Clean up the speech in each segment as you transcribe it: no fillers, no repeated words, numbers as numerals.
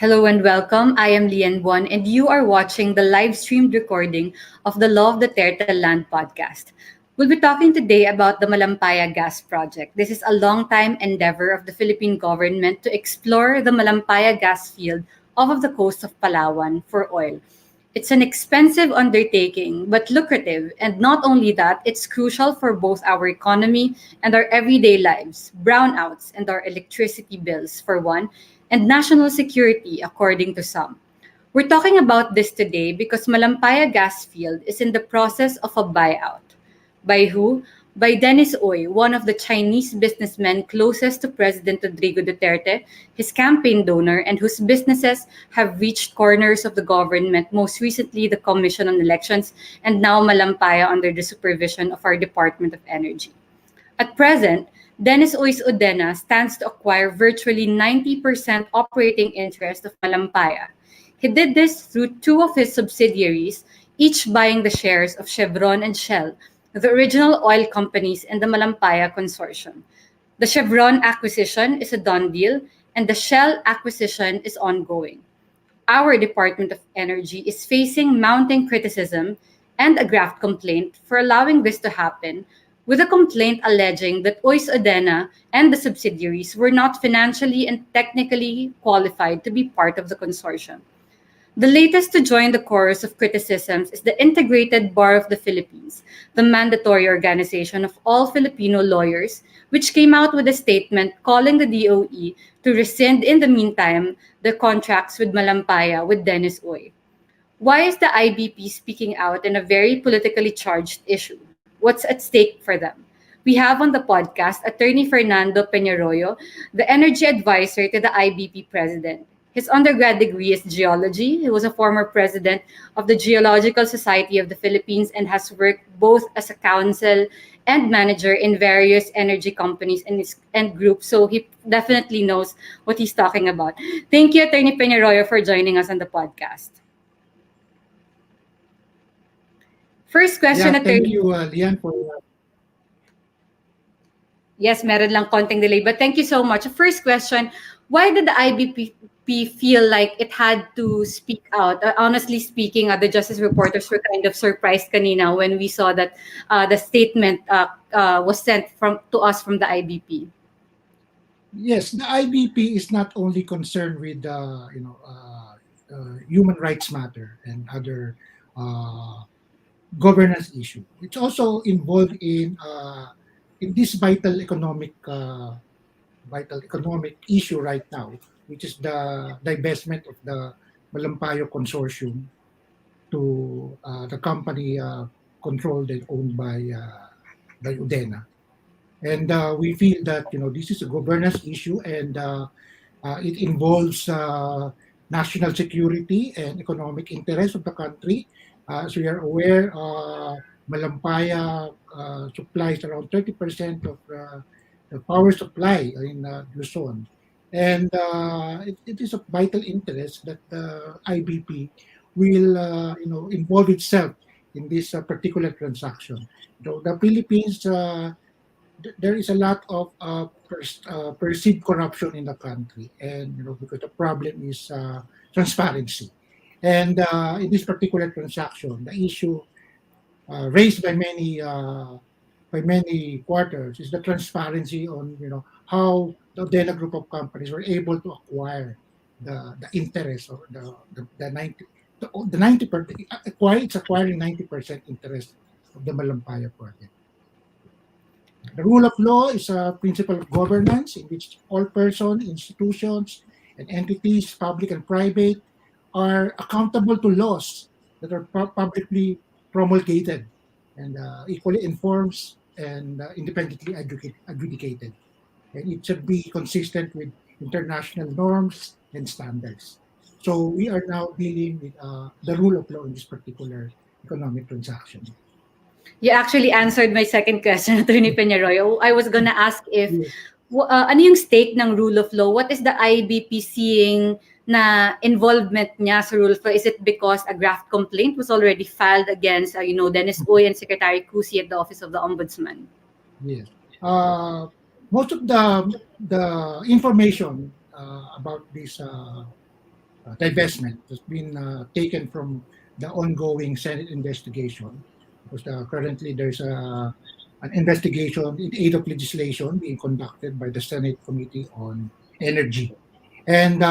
Hello and welcome. I am Lian Buon, and you are watching the live streamed recording of the Law of Duterte Land podcast. We'll be talking today about the Malampaya gas project. This is a long-time endeavor of the Philippine government to explore the Malampaya gas field off of the coast of Palawan for oil. It's an expensive undertaking, but lucrative, and not only that, it's crucial for both our economy and our everyday lives, brownouts and our electricity bills, for one, and national security, according to some. We're talking about this today because Malampaya gas field is in the process of a buyout. By who? By Dennis Oy, one of the Chinese businessmen closest to President Rodrigo Duterte, his campaign donor, and whose businesses have reached corners of the government, most recently the Commission on Elections, and now Malampaya under the supervision of our Department of Energy. At present, Dennis Oy's Udena stands to acquire virtually 90% operating interest of Malampaya. He did this through two of his subsidiaries, each buying the shares of Chevron and Shell, the original oil companies in the Malampaya consortium. The Chevron acquisition is a done deal, and the Shell acquisition is ongoing. Our Department of Energy is facing mounting criticism and a graft complaint for allowing this to happen, with a complaint alleging that Ois Odena and the subsidiaries were not financially and technically qualified to be part of the consortium. The latest to join the chorus of criticisms is the Integrated Bar of the Philippines, the mandatory organization of all Filipino lawyers, which came out with a statement calling the DOE to rescind in the meantime the contracts with Malampaya with Dennis Oy. Why is the IBP speaking out in a very politically charged issue? What's at stake for them? We have on the podcast Attorney Fernando Peñarroyo, the energy advisor to the IBP president. His undergrad degree is geology. He was a former president of the Geological Society of the Philippines and has worked both as a counsel and manager in various energy companies and groups. So he definitely knows what he's talking about. Thank you, Attorney Peñarroyo, for joining us on the podcast. First question, Yeah, thank Attorney. you, Lian, for Yes, meron lang konting delay. But thank you so much. First question, why did the IBP feel like it had to speak out? Honestly speaking, the justice reporters were kind of surprised kanina when we saw that the statement was sent to us from the IBP. yes. The IBP is not only concerned with human rights matter and other uh, governance issue. It's also involved in this vital economic issue right now, which is the divestment of the Malampayo consortium to the company controlled and owned by Udena. And we feel that this is a governance issue, and it involves national security and economic interest of the country. As we are aware, Malampaya supplies around 30% of the power supply in Luzon. And it is of vital interest that IBP will involve itself in this particular transaction. The Philippines, there is a lot of perceived corruption in the country, and because the problem is transparency. And in this particular transaction, the issue raised by many quarters is the transparency on how the Dela group of companies were able to acquire the interest, or the 90% it's acquiring 90% interest of the Malampaya project. The rule of law is a principle of governance in which all persons, institutions, and entities, public and private, are accountable to laws that are publicly promulgated and equally informed and independently adjudicated. And it should be consistent with international norms and standards. So we are now dealing with the rule of law in this particular economic transaction. You actually answered my second question, Attorney Peñarroyo. I was gonna ask if Yes. ano yung stake ng rule of law? What is the IBP seeing na involvement niya sa rule of law? Is it because a graft complaint was already filed against, Dennis Oy and Secretary Cusi at the Office of the Ombudsman? Yes. Most of the information about this divestment has been taken from the ongoing Senate investigation, because currently there's an investigation in aid of legislation being conducted by the Senate Committee on Energy. And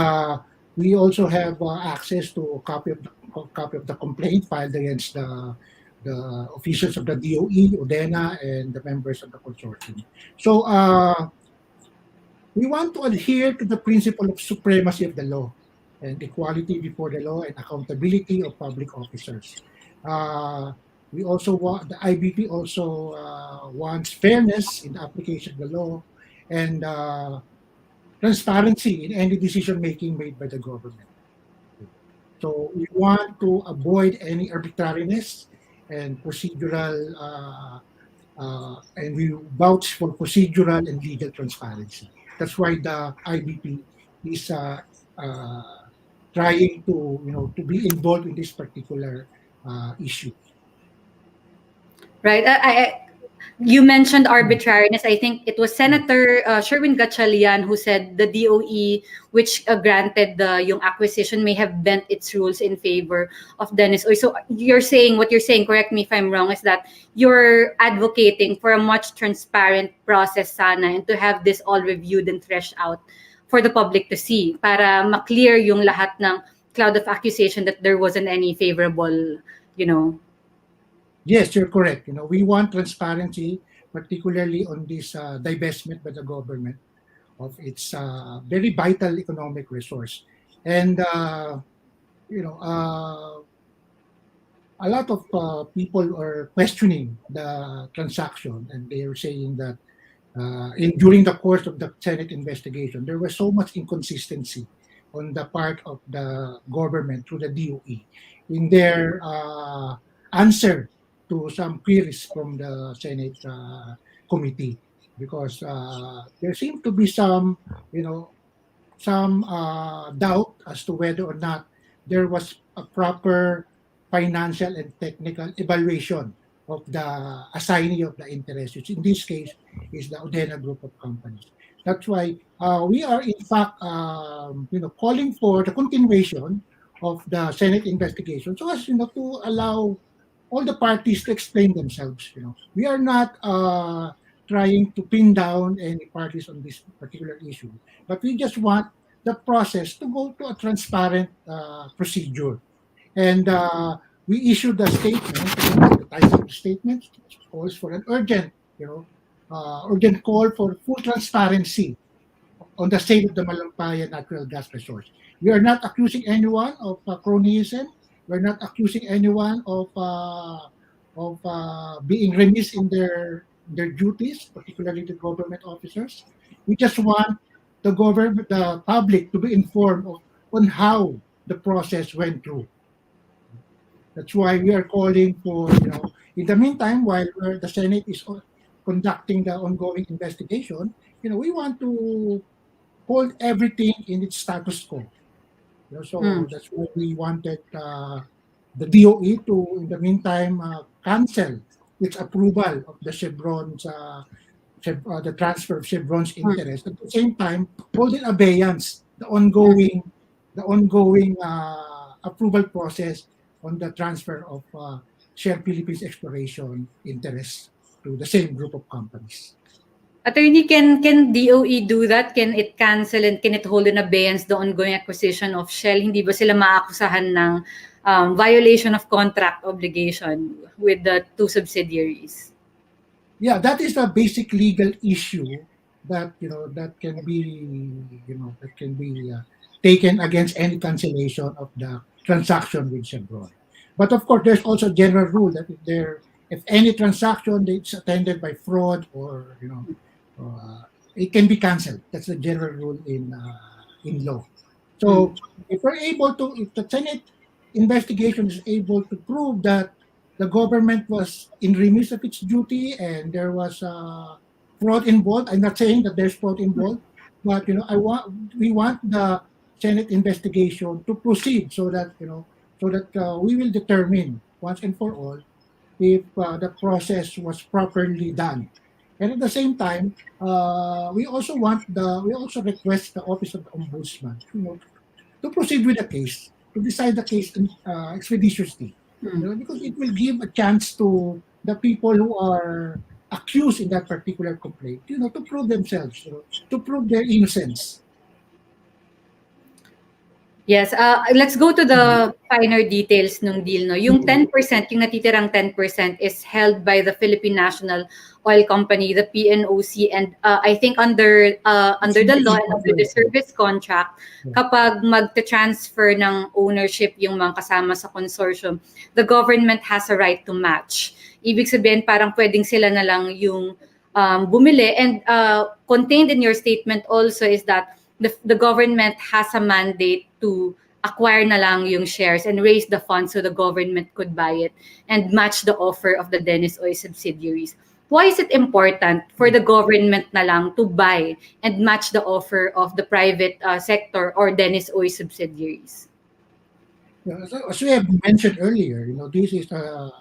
we also have access to copy of the complaint filed against the officials of the DOE, ODENA, and the members of the consortium. So we want to adhere to the principle of supremacy of the law and equality before the law and accountability of public officers. Uh, we also want the IBP also wants fairness in the application of the law and transparency in any decision making made by the government. So we want to avoid any arbitrariness and procedural, and we vouch for procedural and legal transparency. That's why the IBP is uh, trying to, to be involved in this particular issue. Right. You mentioned arbitrariness. I think it was Senator Sherwin Gatchalian who said the DOE, which granted the yung acquisition, may have bent its rules in favor of Dennis Uy. So you're saying, what you're saying, correct me if I'm wrong, is that you're advocating for a much transparent process sana, and to have this all reviewed and threshed out for the public to see para ma-clear yung lahat ng cloud of accusation that there wasn't any favorable, you know. Yes, you're correct. We want transparency, particularly on this divestment by the government of its very vital economic resource. And you know, a lot of people are questioning the transaction, and they are saying that during the course of the Senate investigation, there was so much inconsistency on the part of the government through the DOE in their answer to some queries from the Senate committee, because there seemed to be some doubt as to whether or not there was a proper financial and technical evaluation of the assignee of the interest, which in this case is the Odena group of companies. That's why we are in fact, calling for the continuation of the Senate investigation, so as to allow all the parties to explain themselves. We are not trying to pin down any parties on this particular issue, but we just want the process to go to a transparent procedure. And we issued a statement. The title of the statement calls for an urgent call for full transparency on the sale of the Malampaya natural gas resource. We are not accusing anyone of cronyism. We're not accusing anyone of being remiss in their duties, particularly the government officers. We just want the public to be informed on how the process went through. That's why we are calling for, in the meantime, while the Senate is conducting the ongoing investigation, we want to hold everything in its status quo. So that's why we wanted the DOE to, in the meantime, cancel its approval of the Chevron's, the transfer of Chevron's interest. At the same time, hold in abeyance the ongoing approval process on the transfer of Shell Philippines exploration interest to the same group of companies. Attorney, can DOE do that? Can it cancel and can it hold in abeyance the ongoing acquisition of Shell? Hindi ba sila maakusahan ng violation of contract obligation with the two subsidiaries? Yeah, that is a basic legal issue that can be taken against any cancellation of the transaction with Chevron. But of course, there's also a general rule that if any transaction that's attended by fraud or it can be cancelled. That's the general rule in law. So if the Senate investigation is able to prove that the government was in remiss of its duty and there was fraud involved, I'm not saying that there's fraud involved, but we want the Senate investigation to proceed so that we will determine once and for all if the process was properly done. And at the same time, we also request the Office of the Ombudsman, to proceed with the case, to decide the case expeditiously. Mm. Because it will give a chance to the people who are accused in that particular complaint, to prove themselves, to prove their innocence. Yes, let's go to the finer details ng deal, no. Yung 10%, yung natitirang 10% is held by the Philippine National Oil Company, the PNOC, and I think under the law and under the service contract, kapag magte-transfer ng ownership yung mga kasama sa consortium, the government has a right to match. Ibig sabihin, parang pwedeng sila na lang yung bumili. And contained in your statement also is that the government has a mandate to acquire na lang yung shares and raise the funds so the government could buy it and match the offer of the Dennis Oil subsidiaries. Why is it important for the government na lang to buy and match the offer of the private sector or Dennis Oil subsidiaries? As we have mentioned earlier, this is a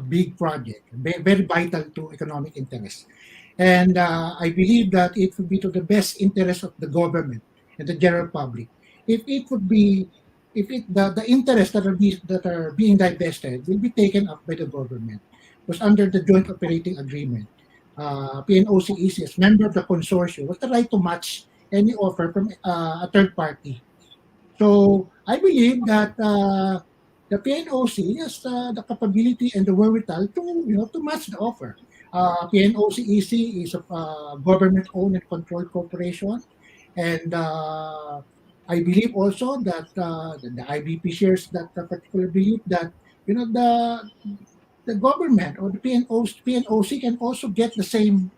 big project, very vital to economic interests. And I believe that it would be to the best interest of the government and the general public if it would be if it the interests that are being divested will be taken up by the government. Because under the joint operating agreement, PNOCEC as member of the consortium was the right to match any offer from a third party. So I believe that the PNOC has the capability and the wherewithal to match the offer. PNOCEC is a government-owned and controlled corporation, and I believe also that the IBP shares that particular belief that the government or the PNOC can also get the same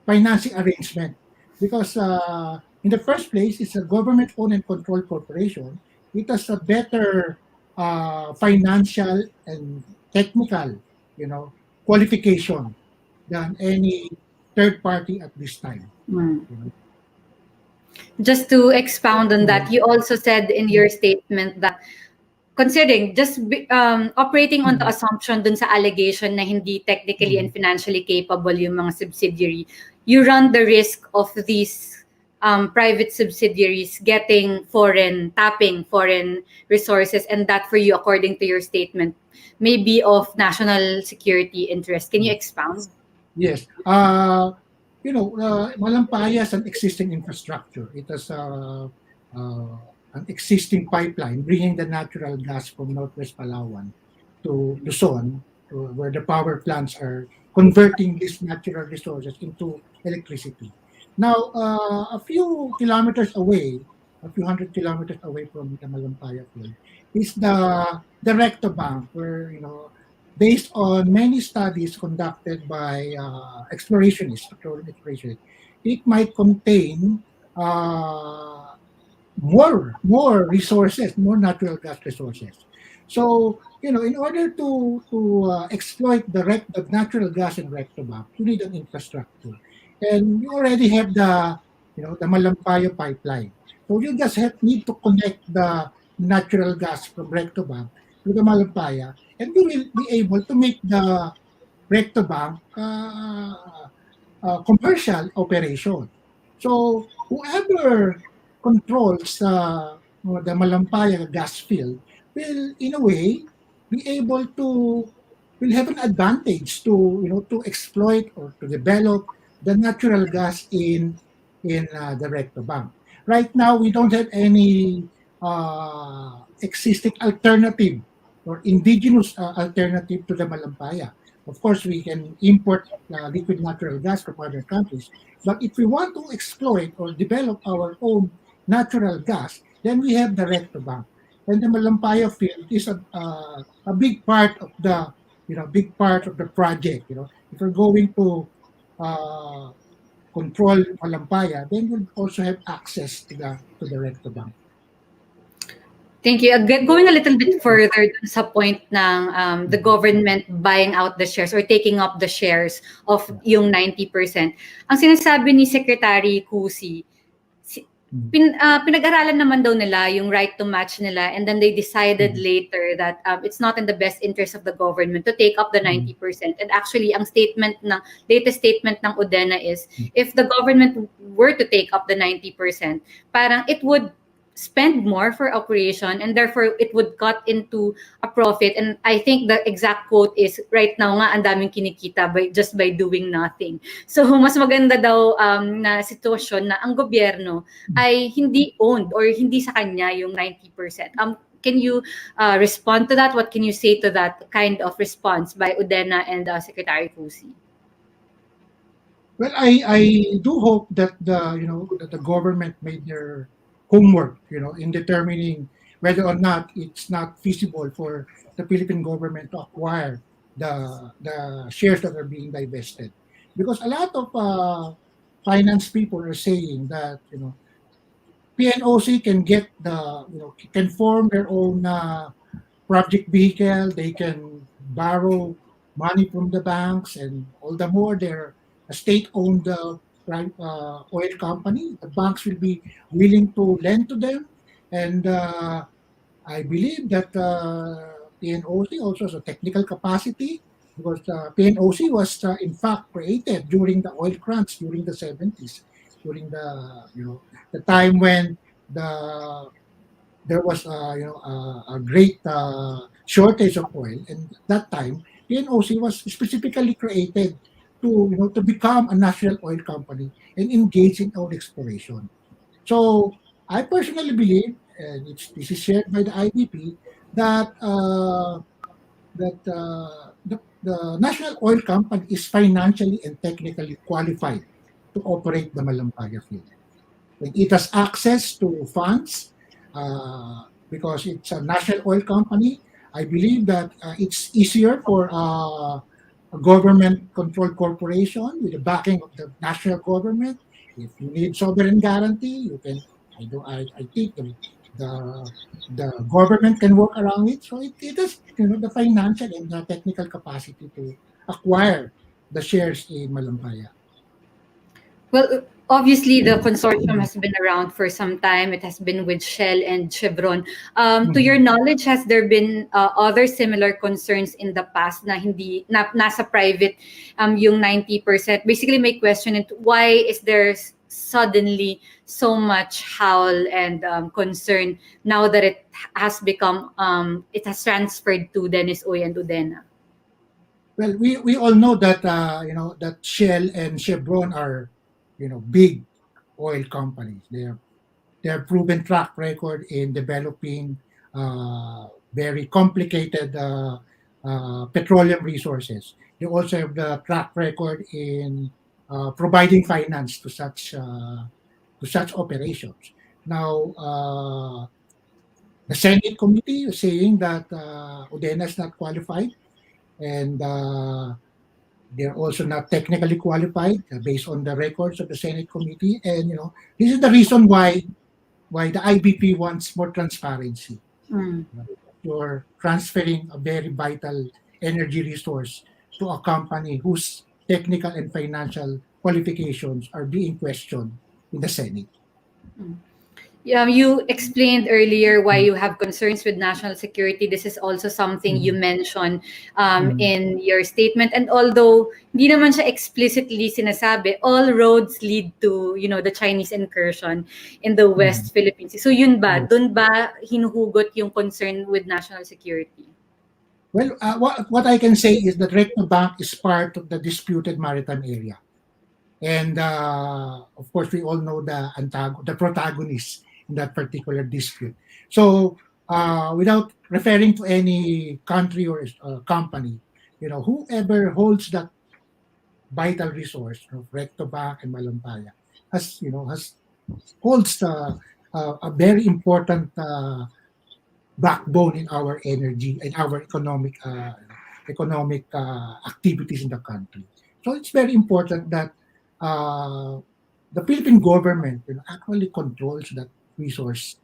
financing arrangement because in the first place it's a government-owned and controlled corporation. It has a better financial and technical, qualification than any third party at this time. Just to expound on that, you also said in your statement that considering just operating on the assumption dun sa allegation na hindi technically and financially capable yung mga subsidiary, you run the risk of these private subsidiaries tapping foreign resources, and that for you, according to your statement, may be of national security interest. Can you expound? Yes. Malampaya has an existing infrastructure. It has an existing pipeline bringing the natural gas from Northwest Palawan to Luzon, where the power plants are converting these natural resources into electricity. Now, a few hundred kilometers away from the Malampaya field, is the Recto Bank, where based on many studies conducted by petroleum explorationists, it might contain more resources, more natural gas resources. So, in order to exploit the natural gas in Recto Bank, you need an infrastructure, and you already have the Malampaya pipeline. So you just need to connect the natural gas from Recto Bank to the Malampaya, and you will be able to make the Recto Bank commercial operation. So whoever controls the Malampaya gas field will, in a way, be able to will have an advantage to exploit or to develop the natural gas in the Recto Bank. Right now, we don't have any existing alternative or indigenous alternative to the Malampaya. Of course, we can import liquid natural gas from other countries, but if we want to exploit or develop our own natural gas, then we have the Recto Bank. And the Malampaya field is a big part of the project. If we're going to control Malampaya, then we'll also have access to the Recto Bank. Thank you. Going a little bit further dun sa point ng the government buying out the shares or taking up the shares of yung 90%. Ang sinasabi ni Secretary Cusi, pinag-aralan naman daw nila yung right to match nila, and then they decided later that it's not in the best interest of the government to take up the 90%. And actually, ang latest statement ng UDENA is if the government were to take up the 90%, parang it would spend more for operation, and therefore it would cut into a profit. And I think the exact quote is, right now nga ang daming kinikita by doing nothing. So mas maganda daw na sitwasyon na ang gobyerno ay hindi owned or hindi sa kanya yung 90%. Can you respond to that? What can you say to that kind of response by Udena and Secretary Fusi? Well, I do hope that the government made their homework, in determining whether or not it's not feasible for the Philippine government to acquire the shares that are being divested, because a lot of finance people are saying that PNOC can get can form their own project vehicle. They can borrow money from the banks, and all the more they're a state-owned oil company. The banks will be willing to lend to them, and I believe that PNOC also has a technical capacity, because PNOC was in fact created during the oil crunch during the 70s, during the time when the there was a great shortage of oil, and at that time PNOC was specifically created to become a national oil company and engage in oil exploration. So I personally believe, and this is shared by the IBP, that the national oil company is financially and technically qualified to operate the Malampaya field. And it has access to funds, because it's a national oil company. I believe that it's easier for a government-controlled corporation with the backing of the national government. If you need sovereign guarantee, you can. I think the the government can work around it. So it has the financial and the technical capacity to acquire the shares in Malampaya. Well, obviously, the consortium has been around for some time. It has been with Shell and Chevron. To your Mhm. knowledge, has there been other similar concerns in the past na hindi nasa private yung 90%? Basically, my question is, why is there suddenly so much howl and concern now that it has become it has transferred to Dennis Oy and Udena? Well, we all know that that Shell and Chevron are big oil companies. They have proven track record in developing very complicated petroleum resources. They also have the track record in providing finance to such operations. Now, the Senate committee is saying that Udena is not qualified, and they're also not technically qualified based on the records of the Senate committee. And this is the reason why the IBP wants more transparency. Mm. You're transferring a very vital energy resource to a company whose technical and financial qualifications are being questioned in the Senate. You explained earlier why you have concerns with national security. This is also something you Mhm. mentioned Mhm. in your statement. And although hindi naman siya explicitly sinasabi, all roads lead to, the Chinese incursion in the Mhm. West Philippines. So yun ba? Yes. Dun ba hinuhugot yung concern with national security? Well, what I can say is that Recto Bank is part of the disputed maritime area. And of course, we all know the protagonists in that particular dispute. So, without referring to any country or company, whoever holds that vital resource of Recto Bank and Malampaya has holds a very important backbone in our energy and our economic activities in the country. So it's very important that uh, the Philippine government actually controls that resource.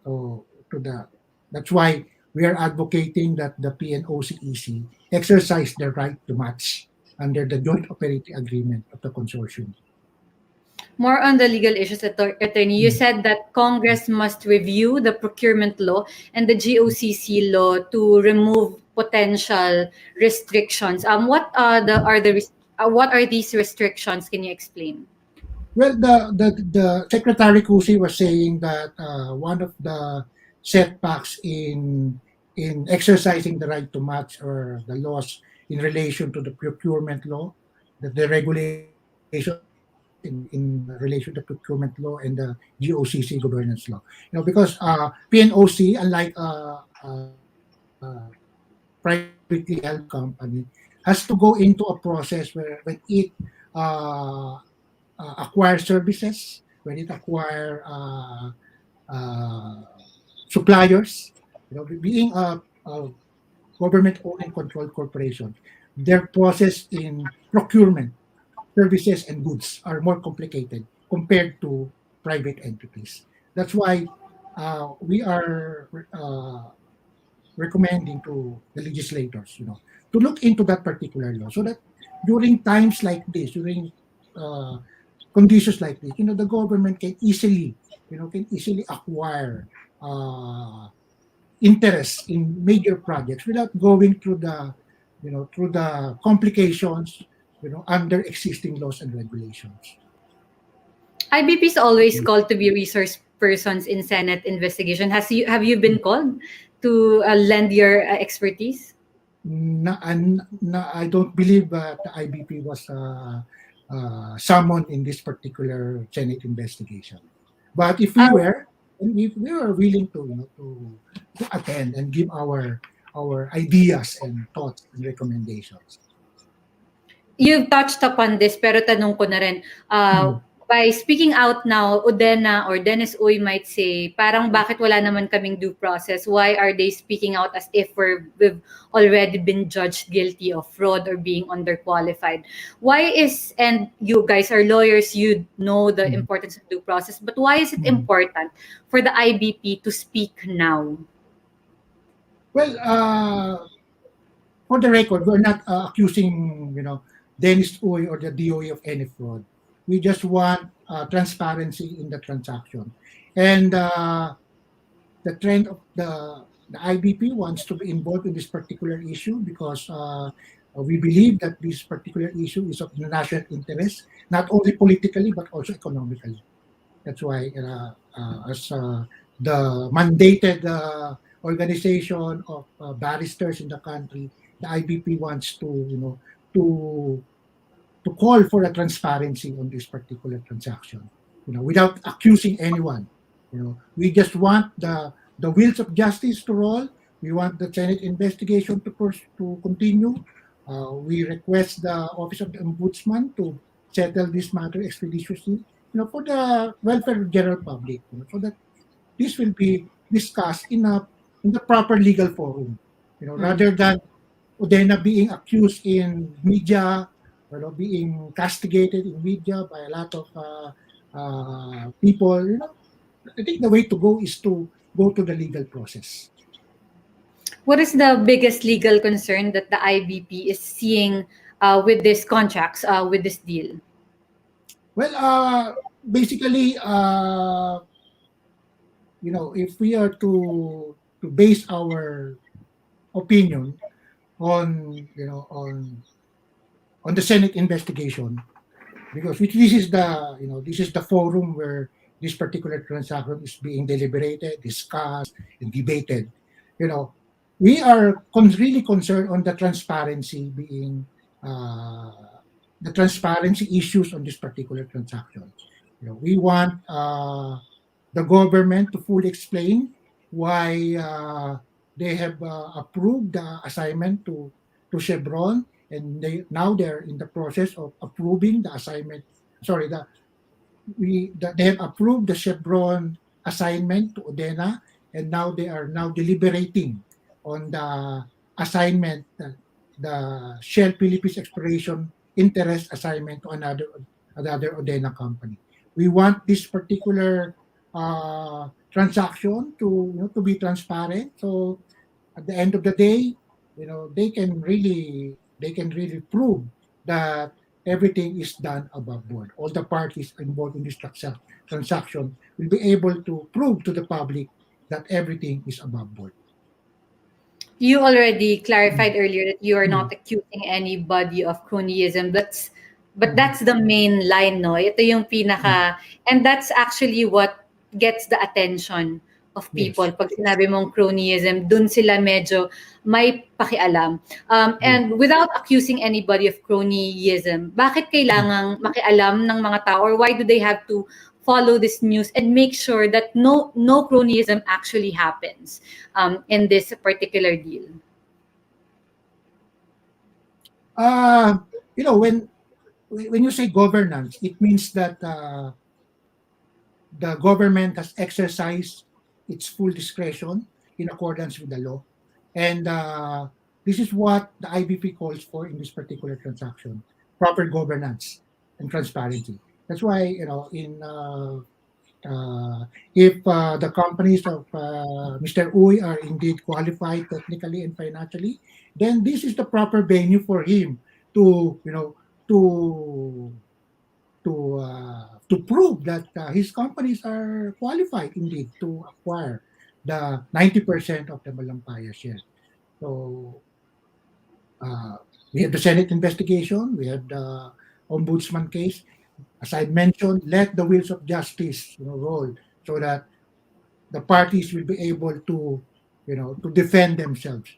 So to the that's why we are advocating that the PNOCEC exercise the right to match under the joint operating agreement of the consortium. More on the legal issues, attorney. You Mm. said that Congress must review the procurement law and the GOCC law to remove potential restrictions. What are these restrictions? Can you explain? Well, the Secretary Kusi was saying that one of the setbacks in exercising the right to match or the laws in relation to the procurement law, the regulations in relation to procurement law and the GOCC governance law. Because PNOC, unlike privately held company, has to go into a process where when it uh, acquire services, when it acquire uh, suppliers, being a government-owned and controlled corporation, their process in procurement, services and goods are more complicated compared to private entities. That's why we are recommending to the legislators, to look into that particular law so that during times like this, during uh, conditions like this, the government can easily acquire uh, interest in major projects without going through the complications, under existing laws and regulations. IBP is always called to be resource persons in Senate investigation. Have you been called to lend your expertise? I don't believe that the IBP was summoned in this particular Senate investigation. But if we Uh, were, and if we were willing to, to attend and give our ideas and thoughts and recommendations. you've touched upon this, pero tanong ko na rin, Mm. by speaking out now, Udena or Dennis Uy might say, parang bakit wala naman kaming due process? Why are they speaking out as if we've already been judged guilty of fraud or being underqualified? And you guys are lawyers, you know the Mm. importance of due process, but why is it Mm. important for the IBP to speak now? Well, for the record, we're not accusing, Dennis Uy or the DOE of any fraud. We just want transparency in the transaction. And the trend of the IBP wants to be involved in this particular issue because we believe that this particular issue is of national interest, not only politically but also economically. That's why, as the mandated organization of barristers in the country, the IBP wants to, to to call for a transparency on this particular transaction, without accusing anyone. We just want the wheels of justice to roll. We want the Senate investigation to continue. We request the Office of the Ombudsman to settle this matter expeditiously, for the welfare of the general public, so that this will be discussed in the proper legal forum, Mm. rather than Udena being accused in media, being castigated in media by a lot of people. I think the way to go is to go to the legal process. What is the biggest legal concern that the IBP is seeing with these contracts, with this deal? Well, basically, if we are to base our opinion on on the Senate investigation, because this is the forum where this particular transaction is being deliberated, discussed, and debated. You know, we are really concerned on uh, the transparency issues on this particular transaction. We want the government to fully explain why they have approved the assignment to Chevron, and they're in the process of approving the assignment. Sorry, they have approved the Chevron assignment to Odena, and now they are now deliberating on the assignment, the Shell Philippines Exploration interest assignment to another Odena company. We want this particular transaction to be transparent. So at the end of the day, they can really prove that everything is done above board. All the parties involved in this transaction will be able to prove to the public that everything is above board. You already clarified Mm. earlier that you are Mm. not accusing anybody of cronyism. That's But that's the main line, no? Ito yung pinaka, and that's actually what gets the attention of people. Yes. Pag sinabi mong cronyism, dun sila medyo may pakialam. Yes. And without accusing anybody of cronyism, bakit kailangang makialam ng mga tao, or why do they have to follow this news and make sure that no cronyism actually happens in this particular deal? You know, when you say governance, it means that the government has exercised its full discretion in accordance with the law. And this is what the IBP calls for in this particular transaction: proper governance and transparency. That's why, you know, if the companies of Mr. Uy are indeed qualified technically and financially, then this is the proper venue for him to, you know, to to prove that his companies are qualified indeed to acquire the 90% of the Malampaya share. So uh, we had the Senate investigation, we had the ombudsman case. As I mentioned, let the wheels of justice, you know, roll so that the parties will be able to, you know, to defend themselves.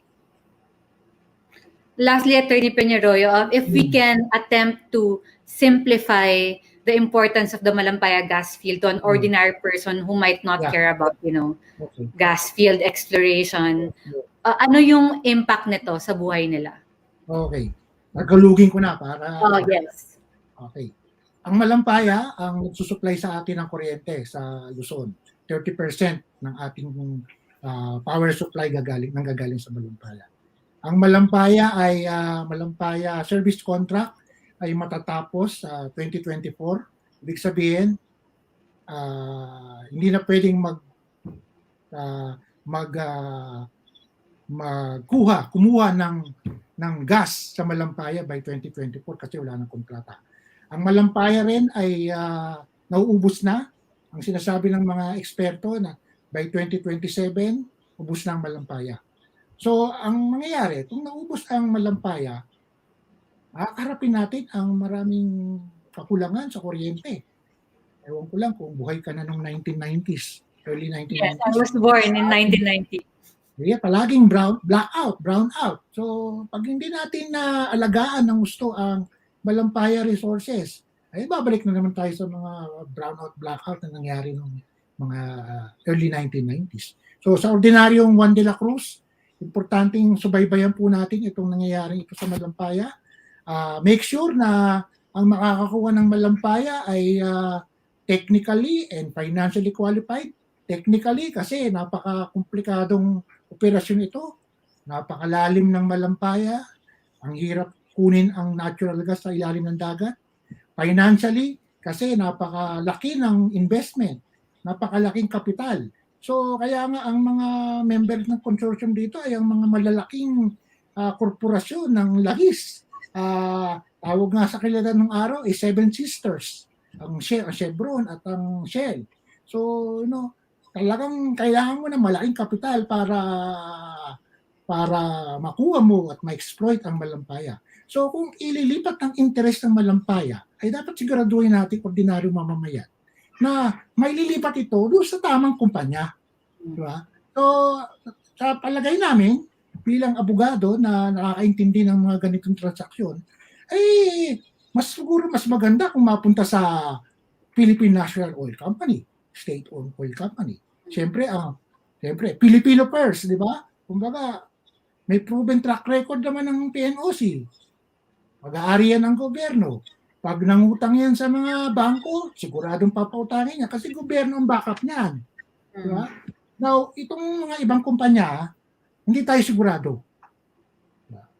Lastly, Attorney Peñarroyo, if we Mm. can attempt to simplify the importance of the Malampaya gas field to an Mm. ordinary person who might not Yeah. care about, Okay. gas field exploration, Yeah. ano yung impact nito sa buhay nila? Okay. Tagalugin ko na para Oh, yes. okay. Ang Malampaya ang nagsusupply sa atin ng kuryente sa Luzon. 30% ng ating power supply nanggagaling sa Malampaya. Ang Malampaya ay Malampaya service contract ay matatapos sa 2024. Ibig sabihin, hindi na pwedeng uh, mag kumuha ng gas sa Malampaya by 2024 kasi wala nang kontrata. Ang Malampaya rin ay nauubos na. Ang sinasabi ng mga eksperto na by 2027, ubos na ang Malampaya. So, ang mangyayari, kung naubos ang Malampaya, harapin natin ang maraming kakulangan sa kuryente. Ewan ko lang kung buhay ka na noong 1990s, early Yes, I 1990s. was born in 1990. Yeah, palaging brown out. So, pag hindi natin na alagaan ng gusto ang Malampaya resources, ay babalik na naman tayo sa mga blackout na nangyari noong mga early 1990s. So, sa ordinaryong Juan de la Cruz, importanteng subaybayan po natin itong nangyayari ito sa Malampaya. Make sure na ang makakakuha ng Malampaya ay technically and financially qualified. Technically kasi napaka-komplikadong operasyon ito. Napakalalim ng Malampaya. Ang hirap kunin ang natural gas sa ilalim ng dagat. Financially, kasi napakalaki ng investment. Napakalaking kapital. So, kaya nga ang mga members ng consortium dito ay ang mga malalaking korporasyon ng lahis. Tawag nga sa kilala ng araw, Seven Sisters. Ang Chevron at ang Shell. So, talagang kailangan mo ng malaking kapital para makuha mo at ma-exploit ang Malampaya. So kung ililipat ng interest ng Malampaya, ay dapat siguraduhin natin ordinaryo mamamayan na may lilipat ito doon sa tamang kumpanya. Di ba? So sa palagay namin, bilang abogado na nakakaintindi ng mga ganitong transaksyon, ay siguro mas maganda kung mapunta sa Philippine National Oil Company, state-owned oil company. Siyempre, Filipino first, di ba? Kumbaga, may proven track record naman ng PNOC. Mag-aari yan ng gobyerno. Pag nangutang yan sa mga bangko, siguradong papautangin niya kasi gobyerno ang backup niyan. Di ba? Now, itong mga ibang kumpanya, hindi tayo sigurado.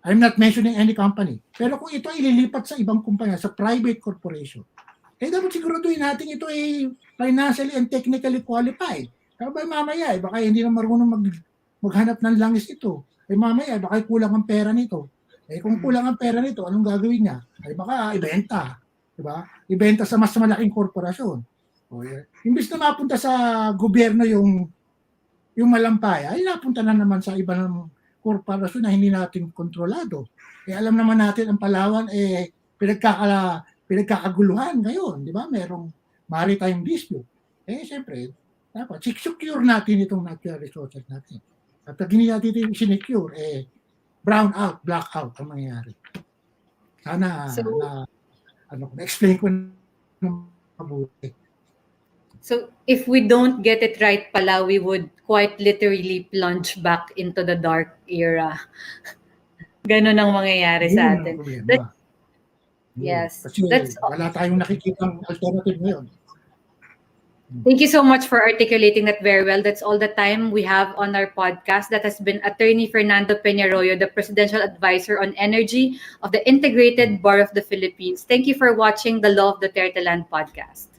I'm not mentioning any company. Pero kung ito ay ililipat sa ibang kumpanya, sa private corporation, dapat siguraduhin natin ito ay financially and technically qualified. Kaya ba mamaya, baka hindi na marunong maghanap ng langis ito. Mamaya, baka kulang ang pera nito. Kung kulang ang pera nito, anong gagawin niya? Baka ibenta. Diba? Ibenta sa mas malaking korporasyon. Imbis na mapunta sa gobyerno yung Malampaya, ay napunta na naman sa iba ng korporasyon na hindi natin kontrolado. Alam naman natin ang Palawan, pinagkakaguluhan ngayon, di ba? Merong maritime dispute. Siyempre, dapat secure natin itong natural resources natin. At pag hindi natin ito sinecure, brown out, black out ang mangyayari. Sana So, na-explain ko ng mabuti. So if we don't get it right pala, we would quite literally plunge back into the dark era. Ganon ang mangyayari Yun sa ang atin. problema. Yes, Kasi that's wala tayong nakikitang alternative ngayon. Thank you so much for articulating that very well. That's all the time we have on our podcast. That has been Attorney Fernando Peñarroyo, the Presidential Advisor on Energy of the Integrated Bar of the Philippines. Thank you for watching the Law of Duterte Land podcast.